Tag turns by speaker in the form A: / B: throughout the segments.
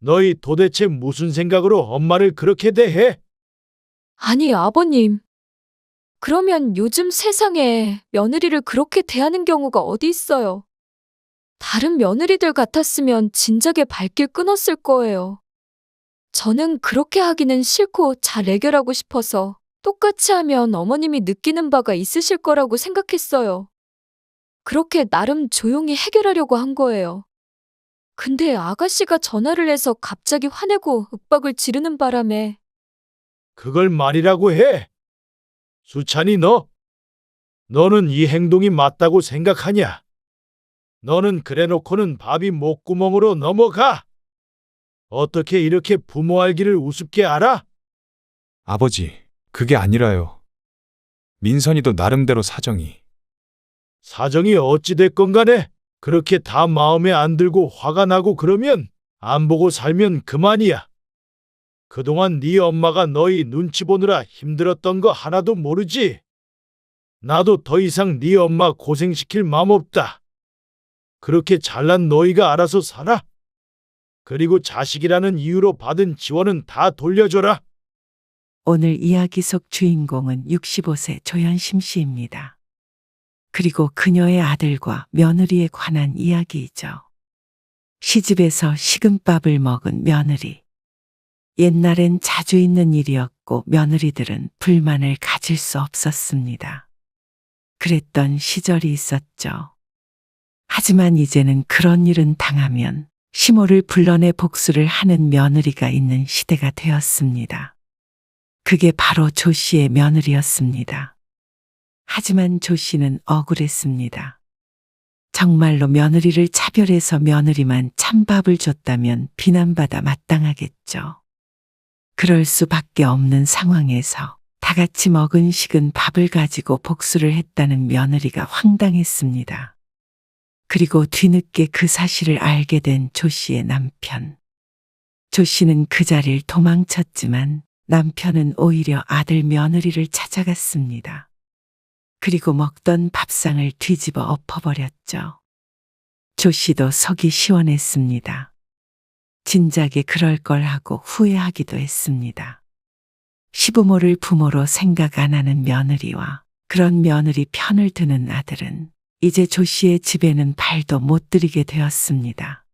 A: 너희 도대체 무슨 생각으로 엄마를 그렇게 대해?
B: 아니, 아버님. 그러면 요즘 세상에 며느리를 그렇게 대하는 경우가 어디 있어요? 다른 며느리들 같았으면 진작에 발길 끊었을 거예요. 저는 그렇게 하기는 싫고 잘 해결하고 싶어서 똑같이 하면 어머님이 느끼는 바가 있으실 거라고 생각했어요. 그렇게 나름 조용히 해결하려고 한 거예요. 근데 아가씨가 전화를 해서 갑자기 화내고 윽박을 지르는 바람에
A: 그걸 말이라고 해? 수찬이 너는 이 행동이 맞다고 생각하냐? 너는 그래놓고는 밥이 목구멍으로 넘어가. 어떻게 이렇게 부모 알기를 우습게 알아?
C: 아버지, 그게 아니라요. 민선이도 나름대로
A: 사정이 어찌 됐건 간에 그렇게 다 마음에 안 들고 화가 나고 그러면 안 보고 살면 그만이야. 그동안 네 엄마가 너희 눈치 보느라 힘들었던 거 하나도 모르지? 나도 더 이상 네 엄마 고생시킬 맘 없다. 그렇게 잘난 너희가 알아서 살아. 그리고 자식이라는 이유로 받은 지원은 다 돌려줘라.
D: 오늘 이야기 속 주인공은 65세 조현심 씨입니다. 그리고 그녀의 아들과 며느리에 관한 이야기이죠. 시집에서 식은밥을 먹은 며느리. 옛날엔 자주 있는 일이었고 며느리들은 불만을 가질 수 없었습니다. 그랬던 시절이 있었죠. 하지만 이제는 그런 일은 당하면 시모를 불러내 복수를 하는 며느리가 있는 시대가 되었습니다. 그게 바로 조 씨의 며느리였습니다. 하지만 조 씨는 억울했습니다. 정말로 며느리를 차별해서 며느리만 찬밥을 줬다면 비난받아 마땅하겠죠. 그럴 수밖에 없는 상황에서 다 같이 먹은 식은 밥을 가지고 복수를 했다는 며느리가 황당했습니다. 그리고 뒤늦게 그 사실을 알게 된 조 씨의 남편. 조 씨는 그 자리를 도망쳤지만 남편은 오히려 아들 며느리를 찾아갔습니다. 그리고 먹던 밥상을 뒤집어 엎어버렸죠. 조 씨도 속이 시원했습니다. 진작에 그럴 걸 하고 후회하기도 했습니다. 시부모를 부모로 생각 안 하는 며느리와 그런 며느리 편을 드는 아들은 이제 조 씨의 집에는 발도 못 들이게 되었습니다.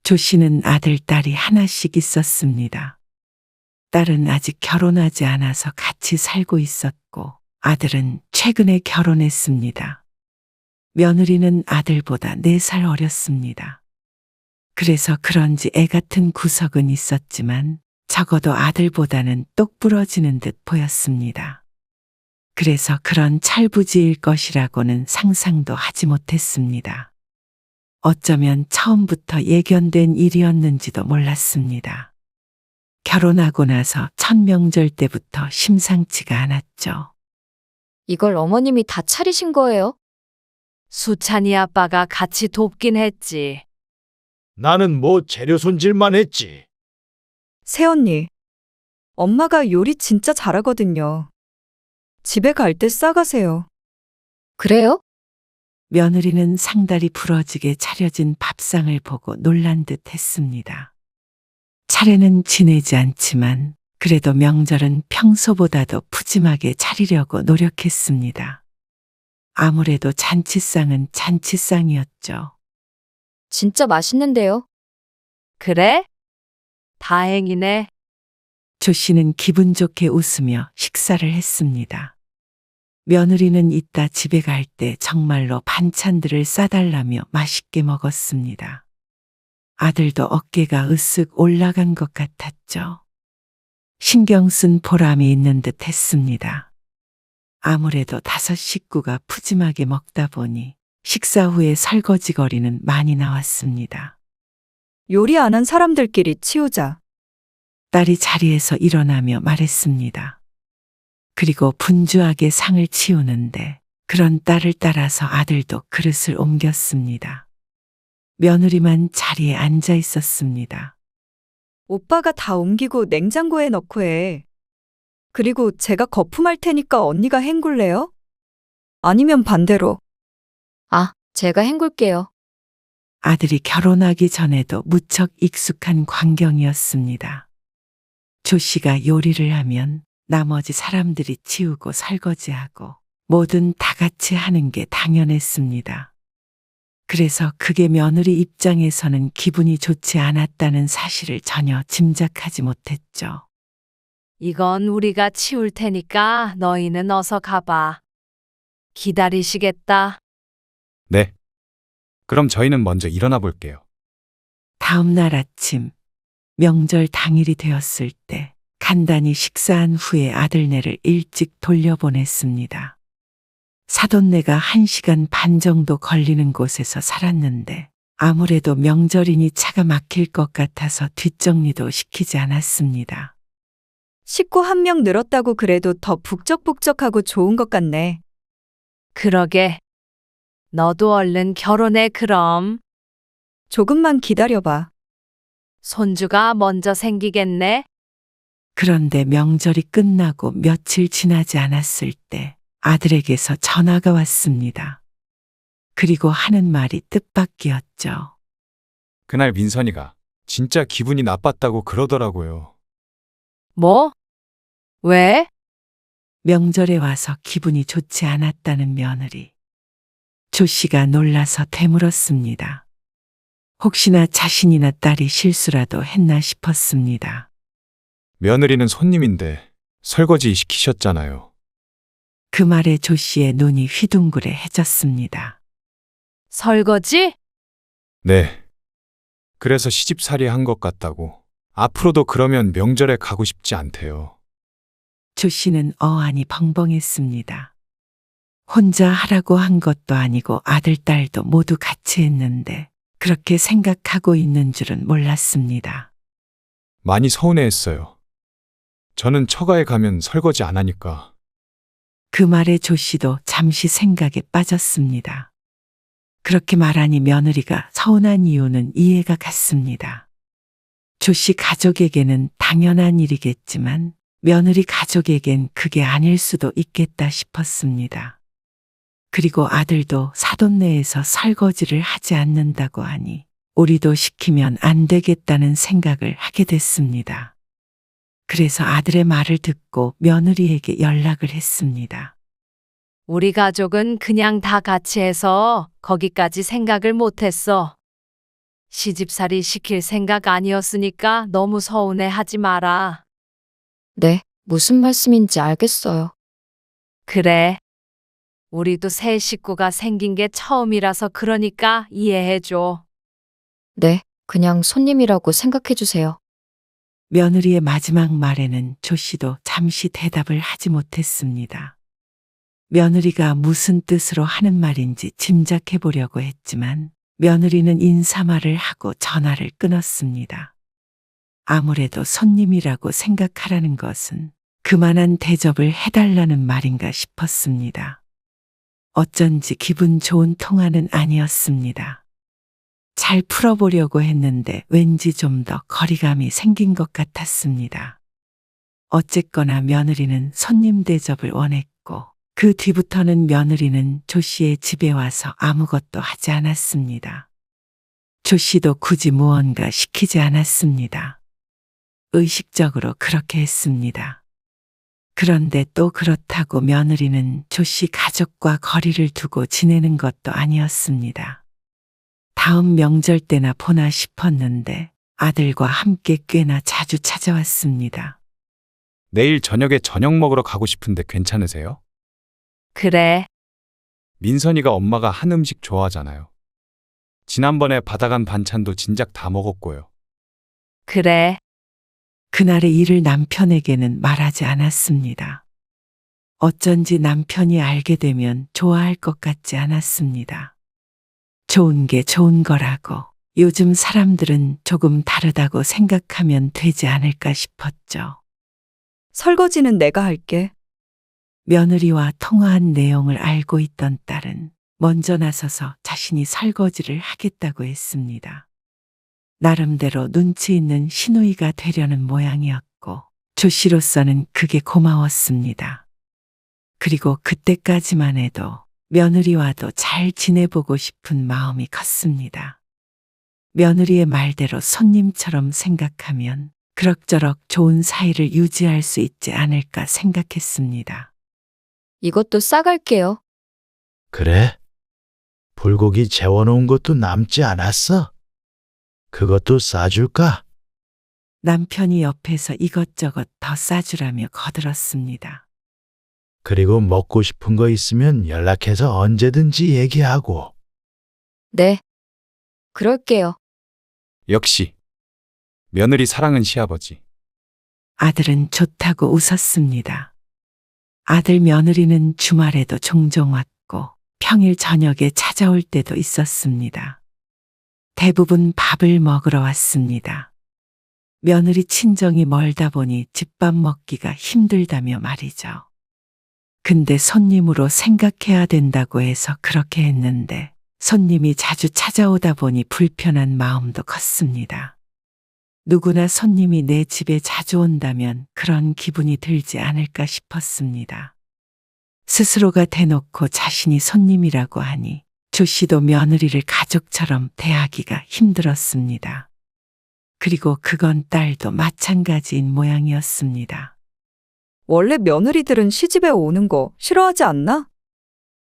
D: 조 씨는 아들, 딸이 하나씩 있었습니다. 딸은 아직 결혼하지 않아서 같이 살고 있었고 아들은 최근에 결혼했습니다. 며느리는 아들보다 4살 어렸습니다. 그래서 그런지 애 같은 구석은 있었지만 적어도 아들보다는 똑부러지는 듯 보였습니다. 그래서 그런 철부지일 것이라고는 상상도 하지 못했습니다. 어쩌면 처음부터 예견된 일이었는지도 몰랐습니다. 결혼하고 나서 첫 명절 때부터 심상치가 않았죠.
B: 이걸 어머님이 다 차리신 거예요?
E: 수찬이 아빠가 같이 돕긴 했지.
A: 나는 뭐 재료 손질만 했지.
F: 새언니, 엄마가 요리 진짜 잘하거든요. 집에 갈 때 싸가세요.
B: 그래요?
D: 며느리는 상다리 부러지게 차려진 밥상을 보고 놀란 듯 했습니다. 차례는 지내지 않지만 그래도 명절은 평소보다도 푸짐하게 차리려고 노력했습니다. 아무래도 잔치상은 잔치상이었죠.
B: 진짜 맛있는데요?
E: 그래? 다행이네.
D: 조 씨는 기분 좋게 웃으며 식사를 했습니다. 며느리는 이따 집에 갈 때 정말로 반찬들을 싸달라며 맛있게 먹었습니다. 아들도 어깨가 으쓱 올라간 것 같았죠. 신경 쓴 보람이 있는 듯 했습니다. 아무래도 5 식구가 푸짐하게 먹다 보니 식사 후에 설거지거리는 많이 나왔습니다.
F: 요리 안 한 사람들끼리 치우자.
D: 딸이 자리에서 일어나며 말했습니다. 그리고 분주하게 상을 치우는데 그런 딸을 따라서 아들도 그릇을 옮겼습니다. 며느리만 자리에 앉아 있었습니다.
F: 오빠가 다 옮기고 냉장고에 넣고 해. 그리고 제가 거품할 테니까 언니가 헹굴래요? 아니면 반대로.
B: 아, 제가 헹굴게요.
D: 아들이 결혼하기 전에도 무척 익숙한 광경이었습니다. 조 씨가 요리를 하면 나머지 사람들이 치우고 설거지하고 뭐든 다 같이 하는 게 당연했습니다. 그래서 그게 며느리 입장에서는 기분이 좋지 않았다는 사실을 전혀 짐작하지 못했죠.
E: 이건 우리가 치울 테니까 너희는 어서 가봐. 기다리시겠다.
C: 네. 그럼 저희는 먼저 일어나 볼게요.
D: 다음 날 아침, 명절 당일이 되었을 때 간단히 식사한 후에 아들네를 일찍 돌려보냈습니다. 사돈네가 1시간 반 정도 걸리는 곳에서 살았는데 아무래도 명절이니 차가 막힐 것 같아서 뒷정리도 시키지 않았습니다.
F: 식구 한 명 늘었다고 그래도 더 북적북적하고 좋은 것 같네.
E: 그러게. 너도 얼른 결혼해 그럼.
F: 조금만 기다려봐.
E: 손주가 먼저 생기겠네.
D: 그런데 명절이 끝나고 며칠 지나지 않았을 때 아들에게서 전화가 왔습니다. 그리고 하는 말이 뜻밖이었죠.
C: 그날 민선이가 진짜 기분이 나빴다고 그러더라고요.
E: 뭐? 왜?
D: 명절에 와서 기분이 좋지 않았다는 며느리. 조 씨가 놀라서 되물었습니다. 혹시나 자신이나 딸이 실수라도 했나 싶었습니다.
C: 며느리는 손님인데 설거지 시키셨잖아요.
D: 그 말에 조 씨의 눈이 휘둥그레해졌습니다.
E: 설거지?
C: 네. 그래서 시집살이 한 것 같다고. 앞으로도 그러면 명절에 가고 싶지 않대요.
D: 조 씨는 어안이 벙벙했습니다. 혼자 하라고 한 것도 아니고 아들, 딸도 모두 같이 했는데 그렇게 생각하고 있는 줄은 몰랐습니다.
C: 많이 서운해했어요. 저는 처가에 가면 설거지 안 하니까.
D: 그 말에 조 씨도 잠시 생각에 빠졌습니다. 그렇게 말하니 며느리가 서운한 이유는 이해가 갔습니다. 조 씨 가족에게는 당연한 일이겠지만 며느리 가족에겐 그게 아닐 수도 있겠다 싶었습니다. 그리고 아들도 사돈네에서 설거지를 하지 않는다고 하니 우리도 시키면 안 되겠다는 생각을 하게 됐습니다. 그래서 아들의 말을 듣고 며느리에게 연락을 했습니다.
E: 우리 가족은 그냥 다 같이 해서 거기까지 생각을 못했어. 시집살이 시킬 생각 아니었으니까 너무 서운해 하지 마라.
B: 네, 무슨 말씀인지 알겠어요.
E: 그래. 우리도 새 식구가 생긴 게 처음이라서 그러니까 이해해줘.
B: 네, 그냥 손님이라고 생각해 주세요.
D: 며느리의 마지막 말에는 조 씨도 잠시 대답을 하지 못했습니다. 며느리가 무슨 뜻으로 하는 말인지 짐작해 보려고 했지만 며느리는 인사말을 하고 전화를 끊었습니다. 아무래도 손님이라고 생각하라는 것은 그만한 대접을 해달라는 말인가 싶었습니다. 어쩐지 기분 좋은 통화는 아니었습니다. 잘 풀어보려고 했는데 왠지 좀 더 거리감이 생긴 것 같았습니다. 어쨌거나 며느리는 손님 대접을 원했고 그 뒤부터는 며느리는 조 씨의 집에 와서 아무것도 하지 않았습니다. 조 씨도 굳이 무언가 시키지 않았습니다. 의식적으로 그렇게 했습니다. 그런데 또 그렇다고 며느리는 조 씨 가족과 거리를 두고 지내는 것도 아니었습니다. 다음 명절 때나 보나 싶었는데 아들과 함께 꽤나 자주 찾아왔습니다.
C: 내일 저녁에 저녁 먹으러 가고 싶은데 괜찮으세요?
E: 그래.
C: 민선이가 엄마가 한 음식 좋아하잖아요. 지난번에 받아간 반찬도 진작 다 먹었고요.
E: 그래.
D: 그날의 일을 남편에게는 말하지 않았습니다. 어쩐지 남편이 알게 되면 좋아할 것 같지 않았습니다. 좋은 게 좋은 거라고 요즘 사람들은 조금 다르다고 생각하면 되지 않을까 싶었죠.
F: 설거지는 내가 할게.
D: 며느리와 통화한 내용을 알고 있던 딸은 먼저 나서서 자신이 설거지를 하겠다고 했습니다. 나름대로 눈치 있는 시누이가 되려는 모양이었고 조 씨로서는 그게 고마웠습니다. 그리고 그때까지만 해도 며느리와도 잘 지내보고 싶은 마음이 컸습니다. 며느리의 말대로 손님처럼 생각하면 그럭저럭 좋은 사이를 유지할 수 있지 않을까 생각했습니다.
B: 이것도 싸갈게요.
A: 그래? 불고기 재워놓은 것도 남지 않았어? 그것도 싸줄까?
D: 남편이 옆에서 이것저것 더 싸주라며 거들었습니다.
A: 그리고 먹고 싶은 거 있으면 연락해서 언제든지 얘기하고.
B: 네. 그럴게요.
C: 역시 며느리 사랑은 시아버지.
D: 아들은 좋다고 웃었습니다. 아들 며느리는 주말에도 종종 왔고 평일 저녁에 찾아올 때도 있었습니다. 대부분 밥을 먹으러 왔습니다. 며느리 친정이 멀다 보니 집밥 먹기가 힘들다며 말이죠. 근데 손님으로 생각해야 된다고 해서 그렇게 했는데 손님이 자주 찾아오다 보니 불편한 마음도 컸습니다. 누구나 손님이 내 집에 자주 온다면 그런 기분이 들지 않을까 싶었습니다. 스스로가 대놓고 자신이 손님이라고 하니 조 씨도 며느리를 가족처럼 대하기가 힘들었습니다. 그리고 그건 딸도 마찬가지인 모양이었습니다.
F: 원래 며느리들은 시집에 오는 거 싫어하지 않나?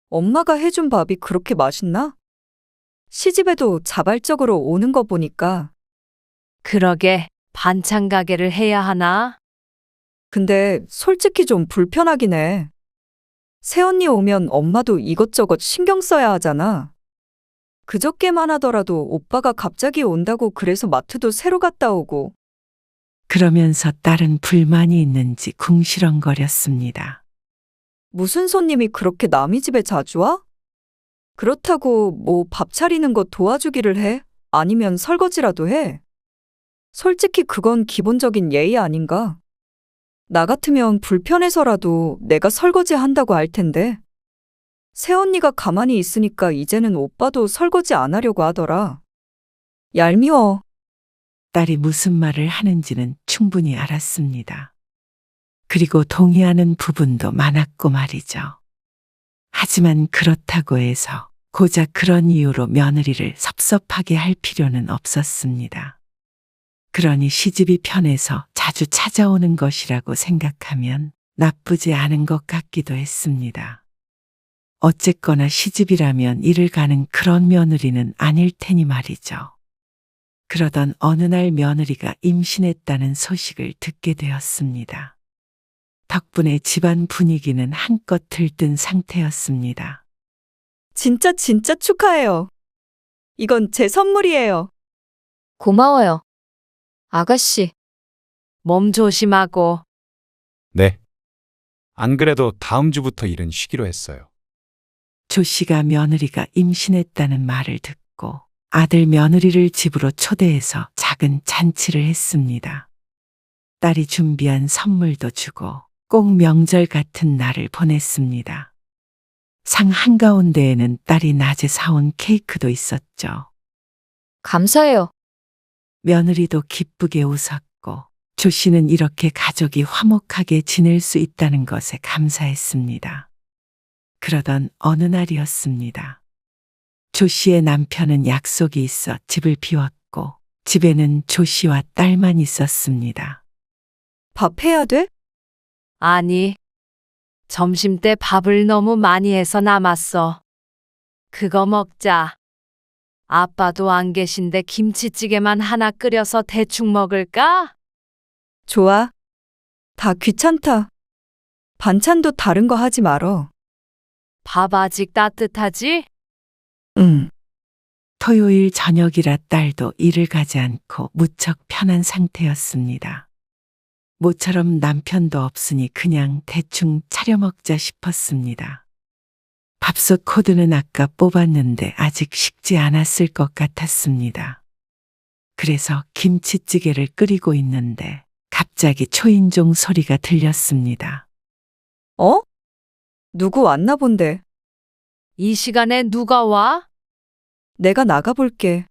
F: 엄마가 해준 밥이 그렇게 맛있나? 시집에도 자발적으로 오는 거 보니까.
E: 그러게 반찬 가게를 해야 하나?
F: 근데 솔직히 좀 불편하긴 해. 새언니 오면 엄마도 이것저것 신경 써야 하잖아. 그저께만 하더라도 오빠가 갑자기 온다고 그래서 마트도 새로 갔다 오고.
D: 그러면서 딸은 불만이 있는지 궁시렁거렸습니다.
F: 무슨 손님이 그렇게 남의 집에 자주 와? 그렇다고 뭐 밥 차리는 거 도와주기를 해? 아니면 설거지라도 해? 솔직히 그건 기본적인 예의 아닌가? 나 같으면 불편해서라도 내가 설거지 한다고 할 텐데. 새언니가 가만히 있으니까 이제는 오빠도 설거지 안 하려고 하더라. 얄미워.
D: 딸이 무슨 말을 하는지는 충분히 알았습니다. 그리고 동의하는 부분도 많았고 말이죠. 하지만 그렇다고 해서 고작 그런 이유로 며느리를 섭섭하게 할 필요는 없었습니다. 그러니 시집이 편해서 자주 찾아오는 것이라고 생각하면 나쁘지 않은 것 같기도 했습니다. 어쨌거나 시집이라면 일을 가는 그런 며느리는 아닐 테니 말이죠. 그러던 어느 날 며느리가 임신했다는 소식을 듣게 되었습니다. 덕분에 집안 분위기는 한껏 들뜬 상태였습니다.
F: 진짜 축하해요. 이건 제 선물이에요.
B: 고마워요. 아가씨,
E: 몸 조심하고.
C: 네. 안 그래도 다음 주부터 일은 쉬기로 했어요.
D: 조 씨가 며느리가 임신했다는 말을 듣고 아들 며느리를 집으로 초대해서 작은 잔치를 했습니다. 딸이 준비한 선물도 주고 꼭 명절 같은 날을 보냈습니다. 상 한가운데에는 딸이 낮에 사온 케이크도 있었죠.
B: 감사해요.
D: 며느리도 기쁘게 웃었고 조 씨는 이렇게 가족이 화목하게 지낼 수 있다는 것에 감사했습니다. 그러던 어느 날이었습니다. 조 씨의 남편은 약속이 있어 집을 비웠고 집에는 조 씨와 딸만 있었습니다.
F: 밥 해야 돼?
E: 아니, 점심때 밥을 너무 많이 해서 남았어. 그거 먹자. 아빠도 안 계신데 김치찌개만 하나 끓여서 대충 먹을까?
F: 좋아. 다 귀찮다. 반찬도 다른 거 하지 말어.
E: 밥 아직 따뜻하지?
F: 응.
D: 토요일 저녁이라 딸도 일을 가지 않고 무척 편한 상태였습니다. 모처럼 남편도 없으니 그냥 대충 차려 먹자 싶었습니다. 밥솥 코드는 아까 뽑았는데 아직 식지 않았을 것 같았습니다. 그래서 김치찌개를 끓이고 있는데 갑자기 초인종 소리가 들렸습니다.
F: 어? 누구 왔나 본데.
E: 이 시간에 누가 와?
F: 내가 나가볼게.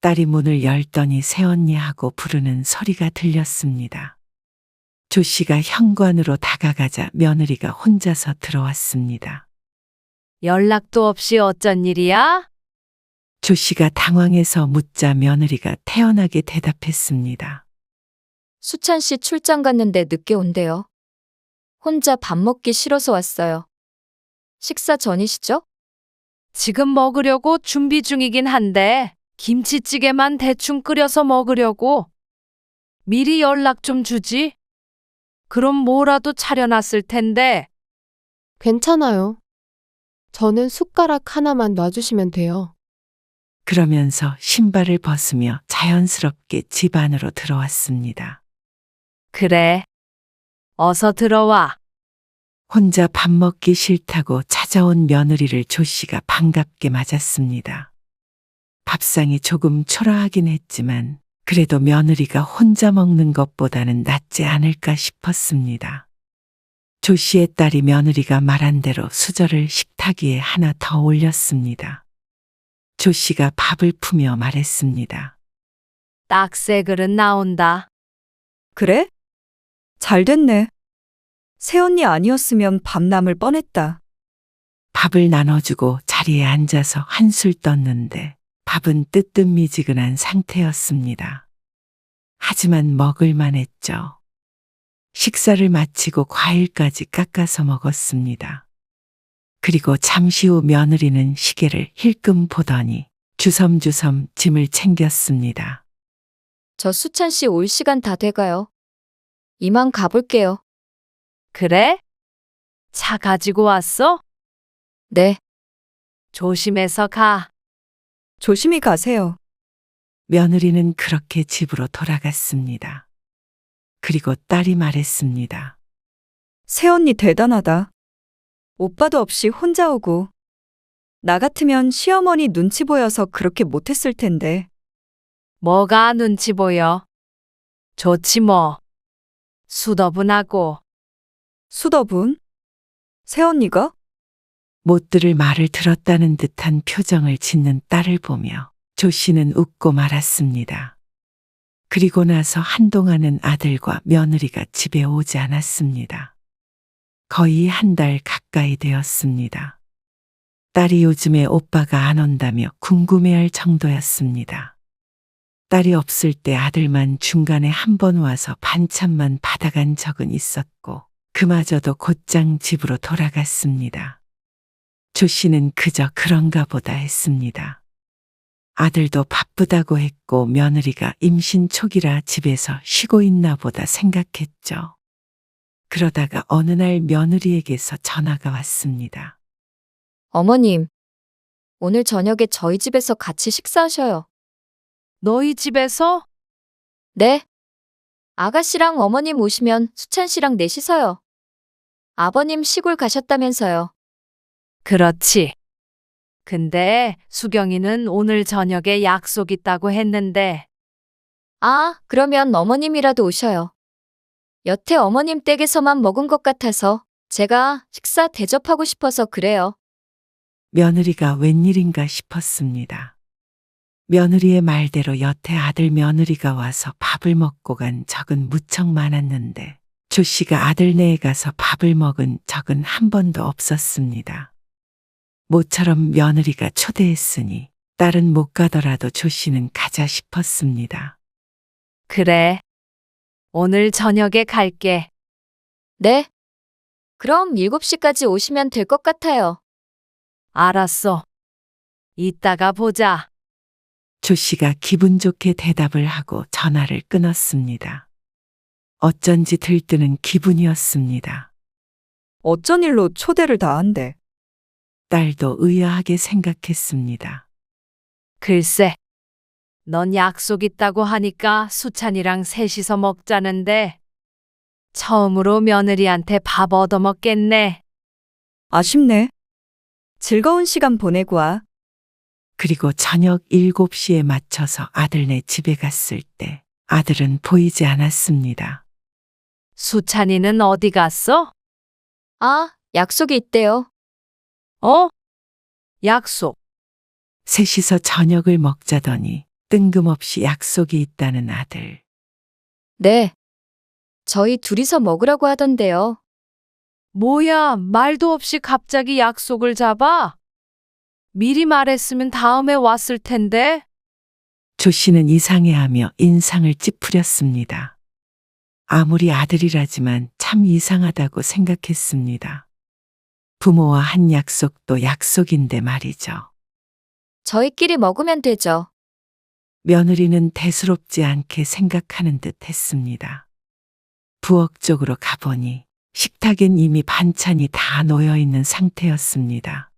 D: 딸이 문을 열더니 새언니하고 부르는 소리가 들렸습니다. 조 씨가 현관으로 다가가자 며느리가 혼자서 들어왔습니다.
E: 연락도 없이 어쩐 일이야?
D: 조 씨가 당황해서 묻자 며느리가 태연하게 대답했습니다.
B: 수찬 씨 출장 갔는데 늦게 온대요. 혼자 밥 먹기 싫어서 왔어요. 식사 전이시죠?
E: 지금 먹으려고 준비 중이긴 한데 김치찌개만 대충 끓여서 먹으려고. 미리 연락 좀 주지. 그럼 뭐라도 차려놨을 텐데.
G: 괜찮아요. 저는 숟가락 하나만 놔주시면 돼요.
D: 그러면서 신발을 벗으며 자연스럽게 집 안으로 들어왔습니다.
E: 그래. 어서 들어와.
D: 혼자 밥 먹기 싫다고 찾아온 며느리를 조 씨가 반갑게 맞았습니다. 밥상이 조금 초라하긴 했지만 그래도 며느리가 혼자 먹는 것보다는 낫지 않을까 싶었습니다. 조 씨의 딸이 며느리가 말한 대로 수저를 식탁 위에 하나 더 올렸습니다. 조 씨가 밥을 푸며 말했습니다.
E: 딱새 그릇 나온다.
F: 그래? 잘 됐네. 새언니 아니었으면 밥 남을 뻔했다.
D: 밥을 나눠주고 자리에 앉아서 한술 떴는데 밥은 뜨뜻미지근한 상태였습니다. 하지만 먹을만 했죠. 식사를 마치고 과일까지 깎아서 먹었습니다. 그리고 잠시 후 며느리는 시계를 힐끔 보더니 주섬주섬 짐을 챙겼습니다.
B: 저 수찬 씨 올 시간 다 돼가요. 이만 가볼게요.
E: 그래? 차 가지고 왔어?
B: 네.
E: 조심해서 가.
F: 조심히 가세요.
D: 며느리는 그렇게 집으로 돌아갔습니다. 그리고 딸이 말했습니다.
F: 새언니 대단하다. 오빠도 없이 혼자 오고. 나 같으면 시어머니 눈치 보여서 그렇게 못했을 텐데.
E: 뭐가 눈치 보여? 좋지 뭐. 수더분하고.
F: 수더분? 새언니가?
D: 못 들을 말을 들었다는 듯한 표정을 짓는 딸을 보며 조 씨는 웃고 말았습니다. 그리고 나서 한동안은 아들과 며느리가 집에 오지 않았습니다. 거의 한 달 가까이 되었습니다. 딸이 요즘에 오빠가 안 온다며 궁금해할 정도였습니다. 딸이 없을 때 아들만 중간에 한 번 와서 반찬만 받아간 적은 있었고 그마저도 곧장 집으로 돌아갔습니다. 조 씨는 그저 그런가 보다 했습니다. 아들도 바쁘다고 했고 며느리가 임신 초기라 집에서 쉬고 있나 보다 생각했죠. 그러다가 어느 날 며느리에게서 전화가 왔습니다.
B: 어머님, 오늘 저녁에 저희 집에서 같이 식사하셔요.
E: 너희 집에서?
B: 네. 아가씨랑 어머님 오시면 수찬 씨랑 넷이서요. 아버님 시골 가셨다면서요.
E: 그렇지. 근데 수경이는 오늘 저녁에 약속 있다고 했는데.
B: 아, 그러면 어머님이라도 오셔요. 여태 어머님 댁에서만 먹은 것 같아서 제가 식사 대접하고 싶어서 그래요.
D: 며느리가 웬일인가 싶었습니다. 며느리의 말대로 여태 아들 며느리가 와서 밥을 먹고 간 적은 무척 많았는데 조 씨가 아들네에 가서 밥을 먹은 적은 한 번도 없었습니다. 모처럼 며느리가 초대했으니 딸은 못 가더라도 조 씨는 가자 싶었습니다.
E: 그래. 오늘 저녁에 갈게.
B: 네. 그럼 7시까지 오시면 될 것 같아요.
E: 알았어. 이따가 보자.
D: 조 씨가 기분 좋게 대답을 하고 전화를 끊었습니다. 어쩐지 들뜨는 기분이었습니다.
F: 어쩐 일로 초대를 다 한대.
D: 딸도 의아하게 생각했습니다.
E: 글쎄. 넌 약속 있다고 하니까 수찬이랑 셋이서 먹자는데 처음으로 며느리한테 밥 얻어먹겠네.
F: 아쉽네. 즐거운 시간 보내고 와.
D: 그리고 저녁 7시에 맞춰서 아들네 집에 갔을 때 아들은 보이지 않았습니다.
E: 수찬이는 어디 갔어?
B: 아, 약속이 있대요.
E: 어? 약속.
D: 셋이서 저녁을 먹자더니 뜬금없이 약속이 있다는 아들.
B: 네. 저희 둘이서 먹으라고 하던데요.
E: 뭐야, 말도 없이 갑자기 약속을 잡아? 미리 말했으면 다음에 왔을 텐데.
D: 조 씨는 이상해하며 인상을 찌푸렸습니다. 아무리 아들이라지만 참 이상하다고 생각했습니다. 부모와 한 약속도 약속인데 말이죠.
B: 저희끼리 먹으면 되죠.
D: 며느리는 대수롭지 않게 생각하는 듯 했습니다. 부엌 쪽으로 가보니 식탁엔 이미 반찬이 다 놓여 있는 상태였습니다.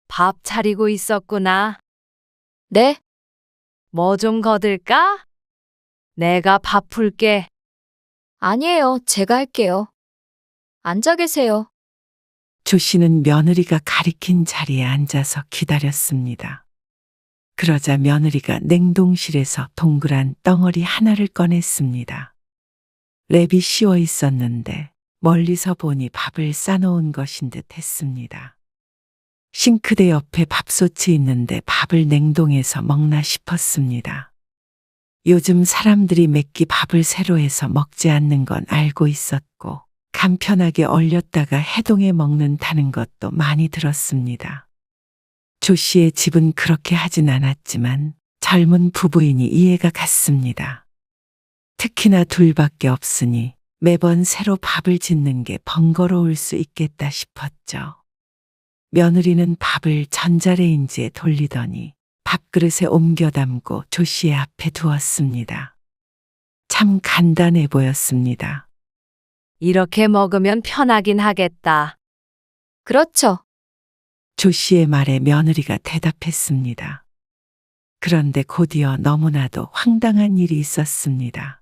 E: 밥 차리고 있었구나.
B: 네,
E: 뭐 좀 거들까? 내가 밥 풀게.
B: 아니에요. 제가 할게요. 앉아 계세요.
D: 조 씨는 며느리가 가리킨 자리에 앉아서 기다렸습니다. 그러자 며느리가 냉동실에서 동그란 덩어리 하나를 꺼냈습니다. 랩이 씌워 있었는데 멀리서 보니 밥을 싸놓은 것인 듯 했습니다. 싱크대 옆에 밥솥이 있는데 밥을 냉동해서 먹나 싶었습니다. 요즘 사람들이 맵기 밥을 새로 해서 먹지 않는 건 알고 있었고 간편하게 얼렸다가 해동해 먹는다는 것도 많이 들었습니다. 조 씨의 집은 그렇게 하진 않았지만 젊은 부부이니 이해가 갔습니다. 특히나 둘밖에 없으니 매번 새로 밥을 짓는 게 번거로울 수 있겠다 싶었죠. 며느리는 밥을 전자레인지에 돌리더니 밥그릇에 옮겨 담고 조 씨의 앞에 두었습니다. 참 간단해 보였습니다.
E: 이렇게 먹으면 편하긴 하겠다.
B: 그렇죠.
D: 조 씨의 말에 며느리가 대답했습니다. 그런데 곧이어 너무나도 황당한 일이 있었습니다.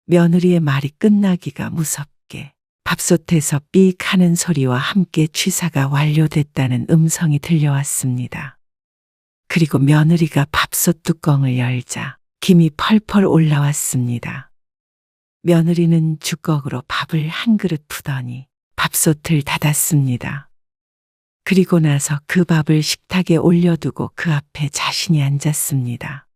D: 며느리의 말이 끝나기가 무섭게 밥솥에서 삑 하는 소리와 함께 취사가 완료됐다는 음성이 들려왔습니다. 그리고 며느리가 밥솥 뚜껑을 열자 김이 펄펄 올라왔습니다. 며느리는 주걱으로 밥을 한 그릇 푸더니 밥솥을 닫았습니다. 그리고 나서 그 밥을 식탁에 올려두고 그 앞에 자신이 앉았습니다.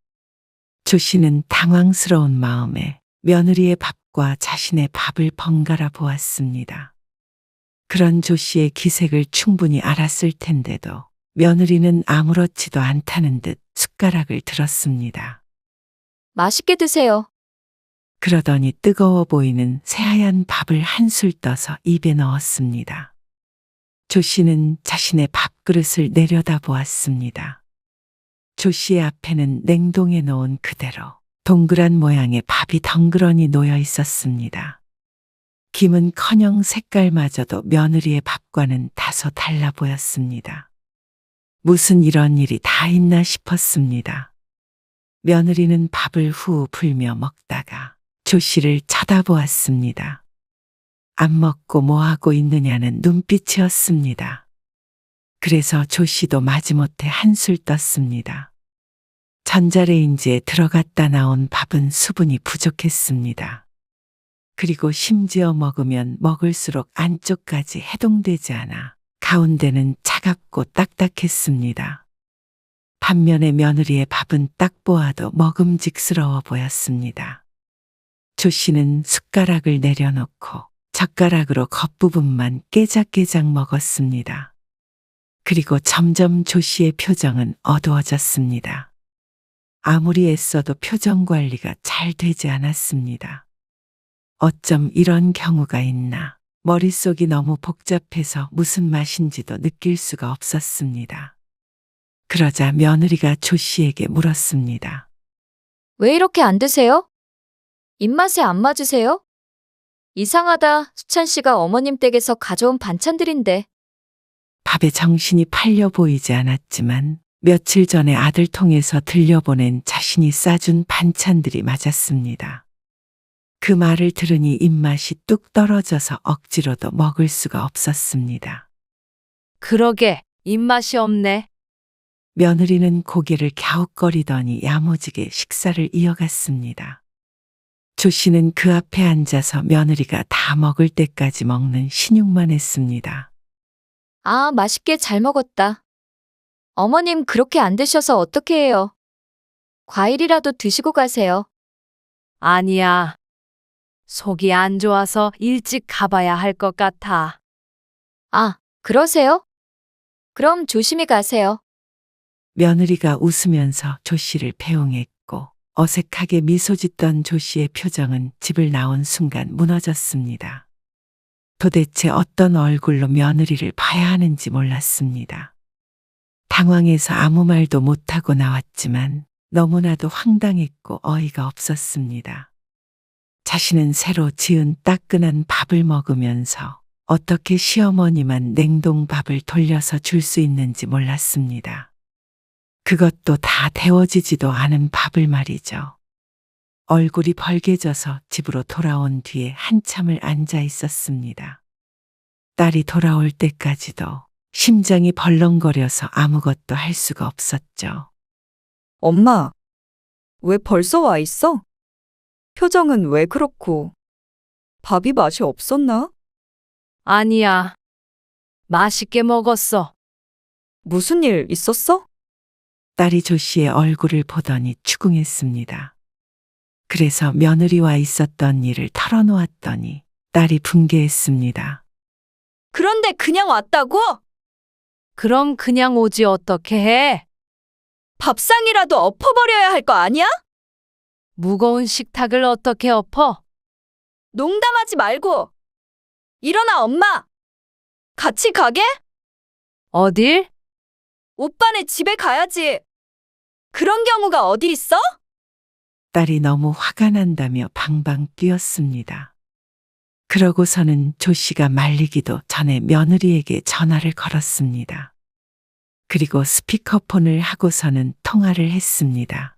D: 조 씨는 당황스러운 마음에 며느리의 밥과 자신의 밥을 번갈아 보았습니다. 그런 조 씨의 기색을 충분히 알았을 텐데도 며느리는 아무렇지도 않다는 듯 숟가락을 들었습니다.
B: 맛있게 드세요.
D: 그러더니 뜨거워 보이는 새하얀 밥을 한술 떠서 입에 넣었습니다. 조 씨는 자신의 밥그릇을 내려다 보았습니다. 조 씨의 앞에는 냉동해 놓은 그대로 동그란 모양의 밥이 덩그러니 놓여 있었습니다. 김은커녕 색깔마저도 며느리의 밥과는 다소 달라 보였습니다. 무슨 이런 일이 다 있나 싶었습니다. 며느리는 밥을 후 불며 먹다가 조 씨를 쳐다보았습니다. 안 먹고 뭐 하고 있느냐는 눈빛이었습니다. 그래서 조 씨도 마지못해 한술 떴습니다. 전자레인지에 들어갔다 나온 밥은 수분이 부족했습니다. 그리고 심지어 먹으면 먹을수록 안쪽까지 해동되지 않아 가운데는 차갑고 딱딱했습니다. 반면에 며느리의 밥은 딱 보아도 먹음직스러워 보였습니다. 조 씨는 숟가락을 내려놓고 젓가락으로 겉부분만 깨작깨작 먹었습니다. 그리고 점점 조 씨의 표정은 어두워졌습니다. 아무리 애써도 표정 관리가 잘 되지 않았습니다. 어쩜 이런 경우가 있나. 머릿속이 너무 복잡해서 무슨 맛인지도 느낄 수가 없었습니다. 그러자 며느리가 조 씨에게 물었습니다.
B: 왜 이렇게 안 드세요? 입맛에 안 맞으세요? 이상하다. 수찬 씨가 어머님 댁에서 가져온 반찬들인데.
D: 밥에 정신이 팔려 보이지 않았지만 며칠 전에 아들 통해서 들려보낸 자신이 싸준 반찬들이 맞았습니다. 그 말을 들으니 입맛이 뚝 떨어져서 억지로도 먹을 수가 없었습니다.
E: 그러게, 입맛이 없네.
D: 며느리는 고개를 갸웃거리더니 야무지게 식사를 이어갔습니다. 조 씨는 그 앞에 앉아서 며느리가 다 먹을 때까지 먹는 신용만 했습니다.
B: 아, 맛있게 잘 먹었다. 어머님 그렇게 안 드셔서 어떻게 해요? 과일이라도 드시고 가세요.
E: 아니야. 속이 안 좋아서 일찍 가봐야 할 것 같아.
B: 아, 그러세요? 그럼 조심히 가세요.
D: 며느리가 웃으면서 조 씨를 배웅했고 어색하게 미소 짓던 조 씨의 표정은 집을 나온 순간 무너졌습니다. 도대체 어떤 얼굴로 며느리를 봐야 하는지 몰랐습니다. 당황해서 아무 말도 못하고 나왔지만 너무나도 황당했고 어이가 없었습니다. 자신은 새로 지은 따끈한 밥을 먹으면서 어떻게 시어머니만 냉동밥을 돌려서 줄 수 있는지 몰랐습니다. 그것도 다 데워지지도 않은 밥을 말이죠. 얼굴이 벌개져서 집으로 돌아온 뒤에 한참을 앉아 있었습니다. 딸이 돌아올 때까지도 심장이 벌렁거려서 아무것도 할 수가 없었죠.
F: 엄마, 왜 벌써 와 있어? 표정은 왜 그렇고? 밥이 맛이 없었나?
E: 아니야. 맛있게 먹었어.
F: 무슨 일 있었어?
D: 딸이 조 씨의 얼굴을 보더니 추궁했습니다. 그래서 며느리와 있었던 일을 털어놓았더니 딸이 분개했습니다.
F: 그런데 그냥 왔다고?
E: 그럼 그냥 오지 어떻게 해?
F: 밥상이라도 엎어버려야 할 거 아니야?
E: 무거운 식탁을 어떻게 엎어?
F: 농담하지 말고. 일어나, 엄마. 같이 가게?
E: 어딜?
F: 오빠네 집에 가야지. 그런 경우가 어디 있어?
D: 딸이 너무 화가 난다며 방방 뛰었습니다. 그러고서는 조 씨가 말리기도 전에 며느리에게 전화를 걸었습니다. 그리고 스피커폰을 하고서는 통화를 했습니다.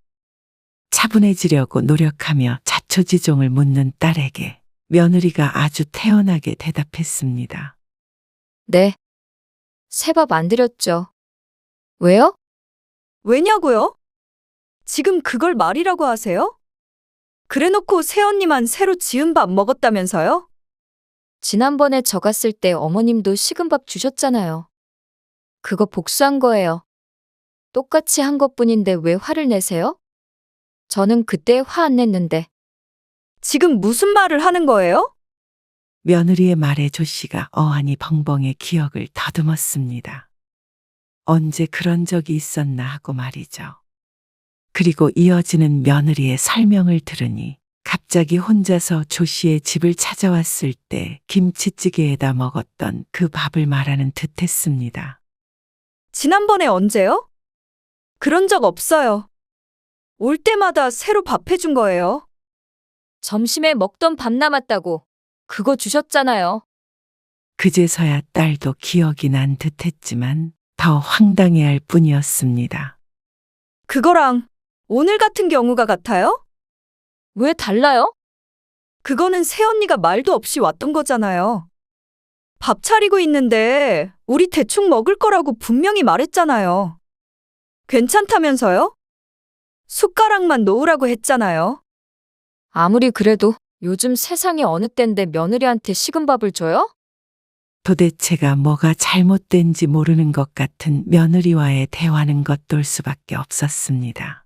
D: 차분해지려고 노력하며 자초지종을 묻는 딸에게 며느리가 아주 태연하게 대답했습니다.
B: 네. 새밥 안 드렸죠. 왜요?
F: 왜냐고요? 지금 그걸 말이라고 하세요? 그래놓고 새언니만 새로 지은 밥 먹었다면서요?
B: 지난번에 저 갔을 때 어머님도 식은 밥 주셨잖아요. 그거 복수한 거예요. 똑같이 한 것뿐인데 왜 화를 내세요? 저는 그때 화 안 냈는데.
F: 지금 무슨 말을 하는 거예요?
D: 며느리의 말에 조 씨가 어안이 벙벙해 기억을 더듬었습니다. 언제 그런 적이 있었나 하고 말이죠. 그리고 이어지는 며느리의 설명을 들으니 갑자기 혼자서 조 씨의 집을 찾아왔을 때 김치찌개에다 먹었던 그 밥을 말하는 듯 했습니다.
F: 지난번에 언제요? 그런 적 없어요. 올 때마다 새로 밥 해준 거예요.
B: 점심에 먹던 밥 남았다고. 그거 주셨잖아요.
D: 그제서야 딸도 기억이 난 듯 했지만 더 황당해할 뿐이었습니다.
F: 그거랑 오늘 같은 경우가 같아요?
B: 왜 달라요?
F: 그거는 새언니가 말도 없이 왔던 거잖아요. 밥 차리고 있는데 우리 대충 먹을 거라고 분명히 말했잖아요. 괜찮다면서요? 숟가락만 놓으라고 했잖아요.
B: 아무리 그래도 요즘 세상에 어느 땐데 며느리한테 식은 밥을 줘요?
D: 도대체가 뭐가 잘못된지 모르는 것 같은 며느리와의 대화는 겉돌 수밖에 없었습니다.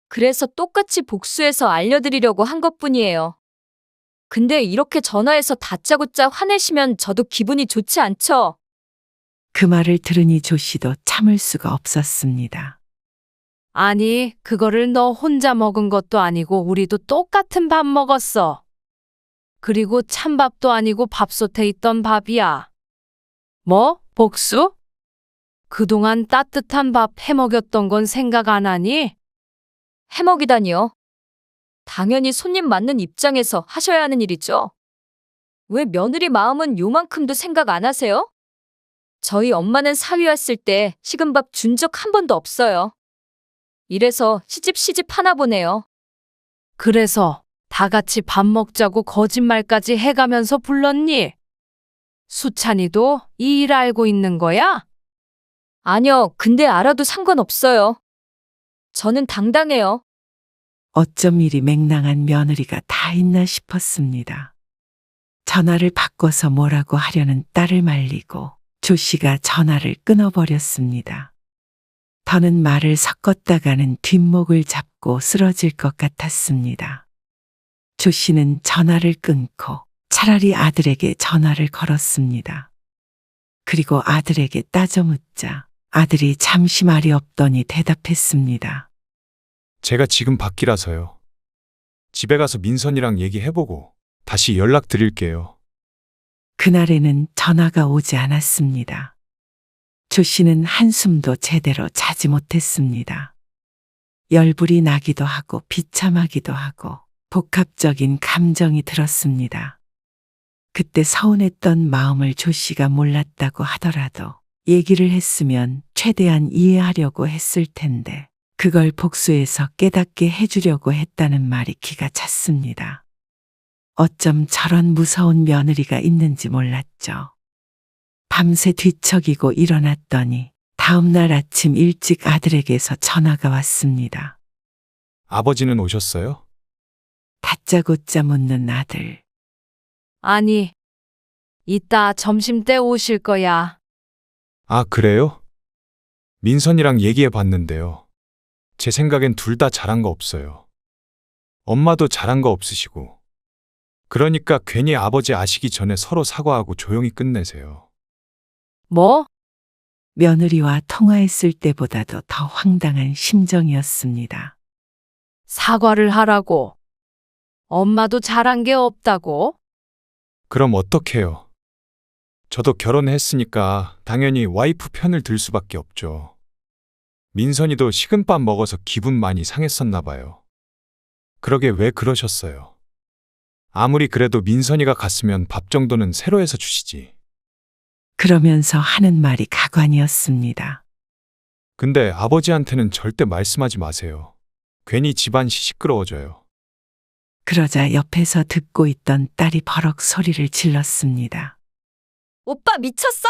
B: 그래서 똑같이 복수해서 알려드리려고 한 것뿐이에요. 근데 이렇게 전화해서 다짜고짜 화내시면 저도 기분이 좋지 않죠?
D: 그 말을 들으니 조 씨도 참을 수가 없었습니다.
E: 아니, 그거를 너 혼자 먹은 것도 아니고 우리도 똑같은 밥 먹었어. 그리고 찬밥도 아니고 밥솥에 있던 밥이야. 뭐? 복수? 그동안 따뜻한 밥 해먹였던 건 생각 안 하니?
B: 해먹이다니요. 당연히 손님 맞는 입장에서 하셔야 하는 일이죠. 왜 며느리 마음은 요만큼도 생각 안 하세요? 저희 엄마는 사위 왔을 때 식은 밥 준 적 한 번도 없어요. 이래서 시집 하나 보네요.
E: 그래서 다 같이 밥 먹자고 거짓말까지 해가면서 불렀니? 수찬이도 이 일 알고 있는 거야?
B: 아니요, 근데 알아도 상관없어요. 저는 당당해요.
D: 어쩜 이리 맹랑한 며느리가 다 있나 싶었습니다. 전화를 바꿔서 뭐라고 하려는 딸을 말리고 조 씨가 전화를 끊어버렸습니다. 더는 말을 섞었다가는 뒷목을 잡고 쓰러질 것 같았습니다. 조 씨는 전화를 끊고 차라리 아들에게 전화를 걸었습니다. 그리고 아들에게 따져 묻자 아들이 잠시 말이 없더니 대답했습니다.
C: 제가 지금 밖이라서요. 집에 가서 민선이랑 얘기해보고 다시 연락드릴게요.
D: 그날에는 전화가 오지 않았습니다. 조 씨는 한숨도 제대로 자지 못했습니다. 열불이 나기도 하고 비참하기도 하고 복합적인 감정이 들었습니다. 그때 서운했던 마음을 조 씨가 몰랐다고 하더라도 얘기를 했으면 최대한 이해하려고 했을 텐데 그걸 복수해서 깨닫게 해주려고 했다는 말이 기가 찼습니다. 어쩜 저런 무서운 며느리가 있는지 몰랐죠. 밤새 뒤척이고 일어났더니 다음 날 아침 일찍 아들에게서 전화가 왔습니다.
C: 아버지는 오셨어요?
D: 다짜고짜 묻는 아들.
E: 아니, 이따 점심때 오실 거야.
C: 아, 그래요? 민선이랑 얘기해 봤는데요. 제 생각엔 둘 다 잘한 거 없어요. 엄마도 잘한 거 없으시고. 그러니까 괜히 아버지 아시기 전에 서로 사과하고 조용히 끝내세요.
E: 뭐?
D: 며느리와 통화했을 때보다도 더 황당한 심정이었습니다.
E: 사과를 하라고. 엄마도 잘한 게 없다고?
C: 그럼 어떡해요? 저도 결혼했으니까 당연히 와이프 편을 들 수밖에 없죠. 민선이도 식은밥 먹어서 기분 많이 상했었나 봐요. 그러게 왜 그러셨어요? 아무리 그래도 민선이가 갔으면 밥 정도는 새로 해서 주시지.
D: 그러면서 하는 말이 가관이었습니다.
C: 근데 아버지한테는 절대 말씀하지 마세요. 괜히 집안 시끄러워져요.
D: 그러자 옆에서 듣고 있던 딸이 버럭 소리를 질렀습니다.
F: 오빠 미쳤어?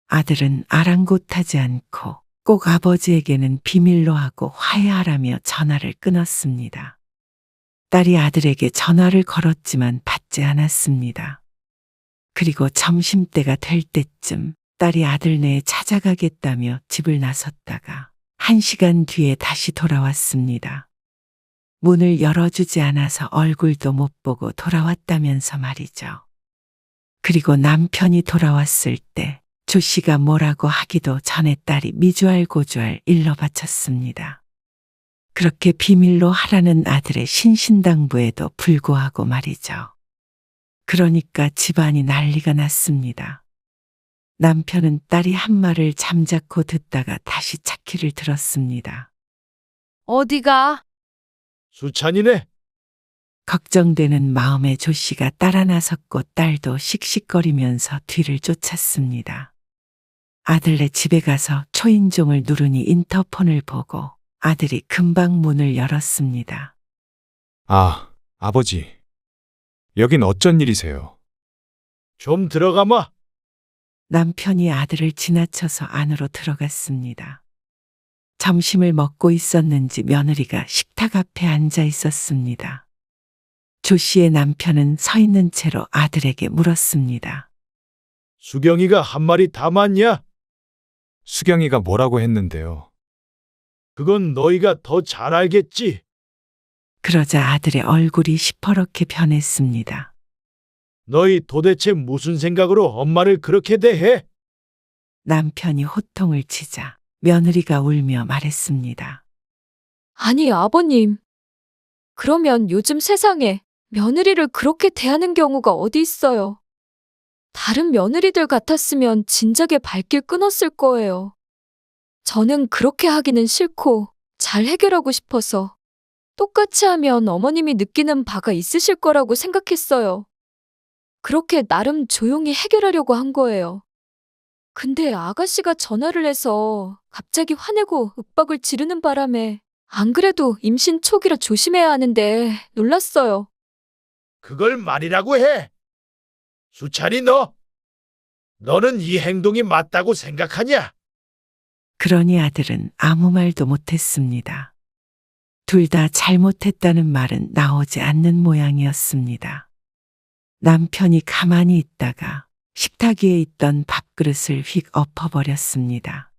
D: 아들은 아랑곳하지 않고 꼭 아버지에게는 비밀로 하고 화해하라며 전화를 끊었습니다. 딸이 아들에게 전화를 걸었지만 받지 않았습니다. 그리고 점심때가 될 때쯤 딸이 아들네에 찾아가겠다며 집을 나섰다가 1시간 뒤에 다시 돌아왔습니다. 문을 열어주지 않아서 얼굴도 못 보고 돌아왔다면서 말이죠. 그리고 남편이 돌아왔을 때 조 씨가 뭐라고 하기도 전에 딸이 미주알 고주알 일러 바쳤습니다. 그렇게 비밀로 하라는 아들의 신신당부에도 불구하고 말이죠. 그러니까 집안이 난리가 났습니다. 남편은 딸이 한 말을 잠자코 듣다가 다시 차키를 들었습니다.
E: 어디가?
A: 수찬이네.
D: 걱정되는 마음에 조 씨가 따라 나섰고 딸도 씩씩거리면서 뒤를 쫓았습니다. 아들네 집에 가서 초인종을 누르니 인터폰을 보고 아들이 금방 문을 열었습니다.
C: 아, 아버지. 여긴 어쩐 일이세요?
A: 좀 들어가마.
D: 남편이 아들을 지나쳐서 안으로 들어갔습니다. 점심을 먹고 있었는지 며느리가 식탁 앞에 앉아 있었습니다. 조 씨의 남편은 서 있는 채로 아들에게 물었습니다.
A: 수경이가 한 말이 다 맞냐?
C: 수경이가 뭐라고 했는데요.
A: 그건 너희가 더 잘 알겠지.
D: 그러자 아들의 얼굴이 시퍼렇게 변했습니다.
A: 너희 도대체 무슨 생각으로 엄마를 그렇게 대해?
D: 남편이 호통을 치자 며느리가 울며 말했습니다.
B: 아니, 아버님. 그러면 요즘 세상에 며느리를 그렇게 대하는 경우가 어디 있어요? 다른 며느리들 같았으면 진작에 발길 끊었을 거예요. 저는 그렇게 하기는 싫고 잘 해결하고 싶어서 똑같이 하면 어머님이 느끼는 바가 있으실 거라고 생각했어요. 그렇게 나름 조용히 해결하려고 한 거예요. 근데 아가씨가 전화를 해서 갑자기 화내고 윽박을 지르는 바람에 안 그래도 임신 초기라 조심해야 하는데 놀랐어요.
A: 그걸 말이라고 해. 수찬이 너는 이 행동이 맞다고 생각하냐?
D: 그러니 아들은 아무 말도 못했습니다. 둘 다 잘못했다는 말은 나오지 않는 모양이었습니다. 남편이 가만히 있다가 식탁 위에 있던 밥그릇을 휙 엎어버렸습니다.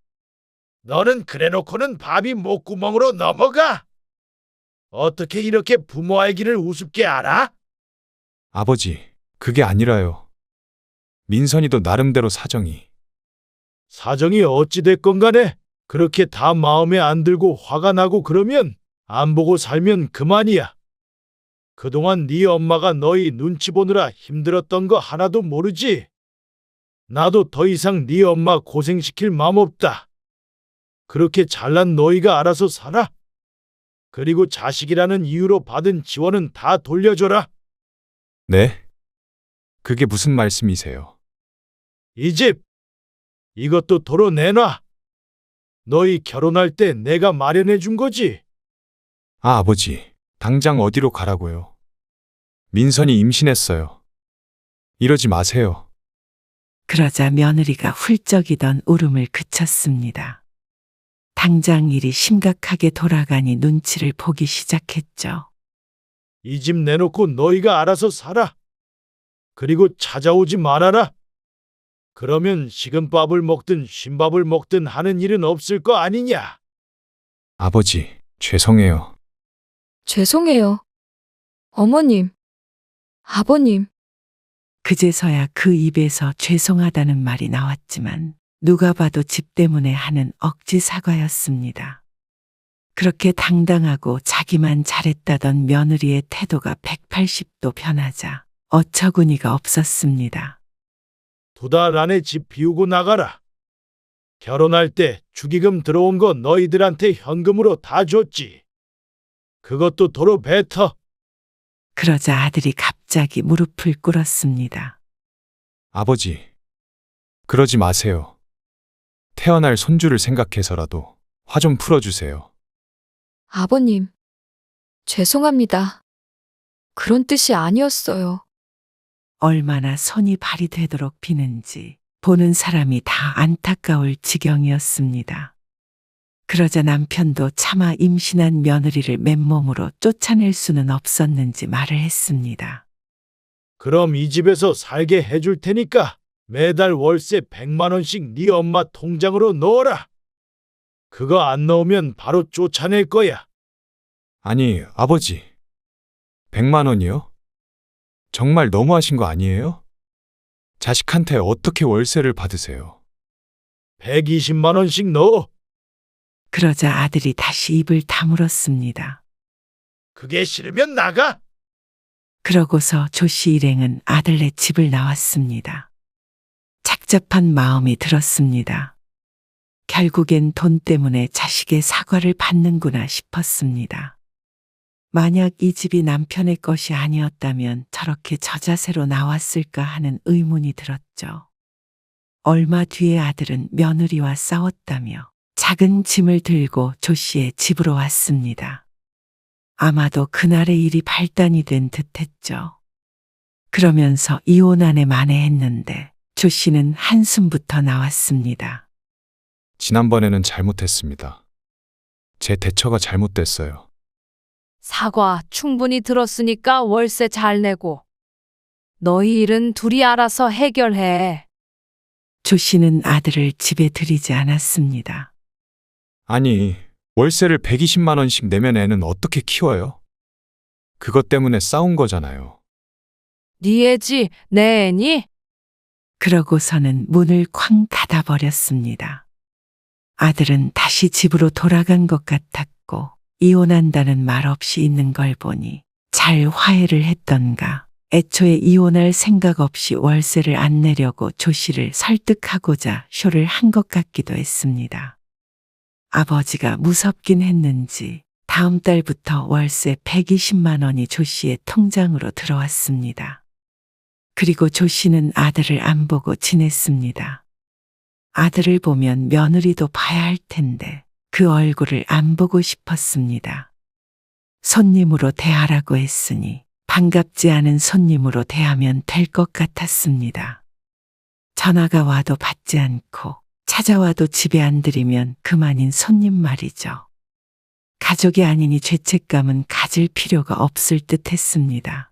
A: 너는 그래놓고는 밥이 목구멍으로 넘어가. 어떻게 이렇게 부모 알기를 우습게 알아?
C: 아버지, 그게 아니라요. 민선이도 나름대로 사정이.
A: 사정이 어찌 됐건 간에 그렇게 다 마음에 안 들고 화가 나고 그러면 안 보고 살면 그만이야. 그동안 네 엄마가 너희 눈치 보느라 힘들었던 거 하나도 모르지? 나도 더 이상 네 엄마 고생시킬 맘 없다. 그렇게 잘난 너희가 알아서 살아. 그리고 자식이라는 이유로 받은 지원은 다 돌려줘라.
C: 네? 그게 무슨 말씀이세요?
A: 이 집, 이것도 도로 내놔. 너희 결혼할 때 내가 마련해 준 거지.
C: 아, 아버지, 당장 어디로 가라고요? 민선이 임신했어요. 이러지 마세요.
D: 그러자 며느리가 훌쩍이던 울음을 그쳤습니다. 당장 일이 심각하게 돌아가니 눈치를 보기 시작했죠.
A: 이 집 내놓고 너희가 알아서 살아. 그리고 찾아오지 말아라. 그러면 식은 밥을 먹든 쉰밥을 먹든 하는 일은 없을 거 아니냐.
C: 아버지, 죄송해요.
B: 죄송해요. 어머님, 아버님,
D: 그제서야 그 입에서 죄송하다는 말이 나왔지만 누가 봐도 집 때문에 하는 억지 사과였습니다. 그렇게 당당하고 자기만 잘했다던 며느리의 태도가 180도 변하자 어처구니가 없었습니다.
A: 2달 안에 집 비우고 나가라. 결혼할 때 축의금 들어온 거 너희들한테 현금으로 다 줬지. 그것도 도로 뱉어.
D: 그러자 아들이 갑자기 무릎을 꿇었습니다.
C: 아버지, 그러지 마세요. 태어날 손주를 생각해서라도 화 좀 풀어주세요.
B: 아버님, 죄송합니다. 그런 뜻이 아니었어요.
D: 얼마나 손이 발이 되도록 비는지 보는 사람이 다 안타까울 지경이었습니다. 그러자 남편도 차마 임신한 며느리를 맨몸으로 쫓아낼 수는 없었는지 말을 했습니다.
A: 그럼 이 집에서 살게 해줄 테니까 매달 월세 100만 원씩 네 엄마 통장으로 넣어라. 그거 안 넣으면 바로 쫓아낼 거야.
C: 아니, 아버지. 100만 원이요? 정말 너무하신 거 아니에요? 자식한테 어떻게 월세를 받으세요?
A: 120만 원씩 넣어.
D: 그러자 아들이 다시 입을 다물었습니다.
A: 그게 싫으면 나가.
D: 그러고서 조씨 일행은 아들네 집을 나왔습니다. 착잡한 마음이 들었습니다. 결국엔 돈 때문에 자식의 사과를 받는구나 싶었습니다. 만약 이 집이 남편의 것이 아니었다면 저렇게 저자세로 나왔을까 하는 의문이 들었죠. 얼마 뒤에 아들은 며느리와 싸웠다며 작은 짐을 들고 조씨의 집으로 왔습니다. 아마도 그날의 일이 발단이 된 듯했죠. 그러면서 이혼안에 만회했는데 조씨는 한숨부터 나왔습니다.
C: 지난번에는 잘못했습니다. 제 대처가 잘못됐어요.
E: 사과 충분히 들었으니까 월세 잘 내고. 너희 일은 둘이 알아서 해결해.
D: 조씨는 아들을 집에 들이지 않았습니다.
C: 아니, 월세를 120만 원씩 내면 애는 어떻게 키워요? 그것 때문에 싸운 거잖아요.
E: 네 애지 내 애니?
D: 그러고서는 문을 쾅 닫아버렸습니다. 아들은 다시 집으로 돌아간 것 같았고 이혼한다는 말 없이 있는 걸 보니 잘 화해를 했던가 애초에 이혼할 생각 없이 월세를 안 내려고 조씨를 설득하고자 쇼를 한 것 같기도 했습니다. 아버지가 무섭긴 했는지 다음 달부터 월세 120만 원이 조씨의 통장으로 들어왔습니다. 그리고 조씨는 아들을 안 보고 지냈습니다. 아들을 보면 며느리도 봐야 할 텐데 그 얼굴을 안 보고 싶었습니다. 손님으로 대하라고 했으니 반갑지 않은 손님으로 대하면 될 것 같았습니다. 전화가 와도 받지 않고 찾아와도 집에 안 들이면 그만인 손님 말이죠. 가족이 아니니 죄책감은 가질 필요가 없을 듯 했습니다.